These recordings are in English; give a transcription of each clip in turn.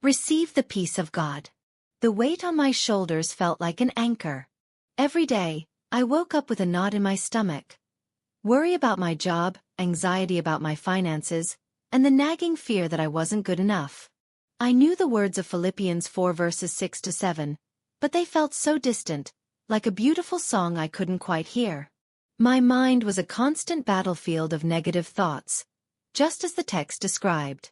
Receive the peace of God. The weight on my shoulders felt like an anchor. Every day, I woke up with a knot in my stomach. Worry about my job, anxiety about my finances, and the nagging fear that I wasn't good enough. I knew the words of Philippians 4 verses 6 to 7, but they felt so distant, like a beautiful song I couldn't quite hear. My mind was a constant battlefield of negative thoughts, just as the text described.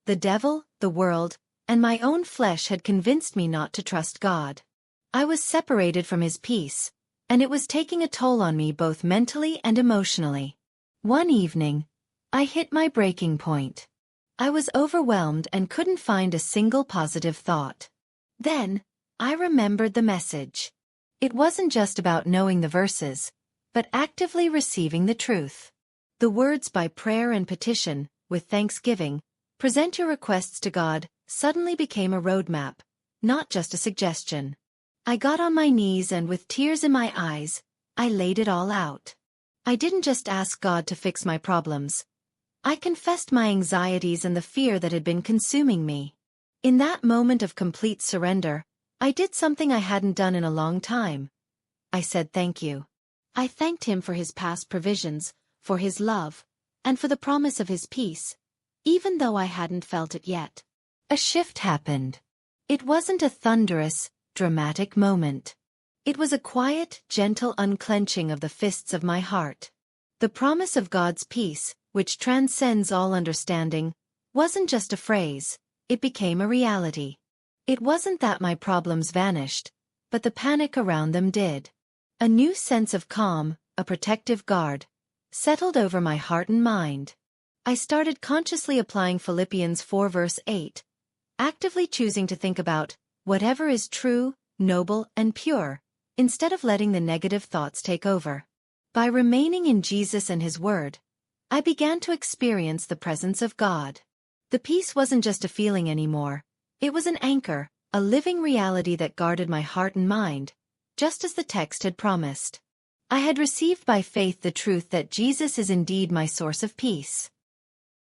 The devil, the world, and my own flesh had convinced me not to trust God. I was separated from His peace, and it was taking a toll on me both mentally and emotionally. One evening, I hit my breaking point. I was overwhelmed and couldn't find a single positive thought. Then, I remembered the message. It wasn't just about knowing the verses, but actively receiving the truth. The words by prayer and petition, with thanksgiving, present your requests to God, suddenly became a roadmap, not just a suggestion. I got on my knees and with tears in my eyes, I laid it all out. I didn't just ask God to fix my problems. I confessed my anxieties and the fear that had been consuming me. In that moment of complete surrender, I did something I hadn't done in a long time. I said thank you. I thanked Him for His past provisions, for His love, and for the promise of His peace, even though I hadn't felt it yet. A shift happened. It wasn't a thunderous, dramatic moment. It was a quiet, gentle unclenching of the fists of my heart. The promise of God's peace, which transcends all understanding, wasn't just a phrase, it became a reality. It wasn't that my problems vanished, but the panic around them did. A new sense of calm, a protective guard, settled over my heart and mind. I started consciously applying Philippians 4 verse 8, actively choosing to think about whatever is true, noble, and pure, instead of letting the negative thoughts take over. By remaining in Jesus and His Word, I began to experience the presence of God. The peace wasn't just a feeling anymore, it was an anchor, a living reality that guarded my heart and mind, just as the text had promised. I had received by faith the truth that Jesus is indeed my source of peace.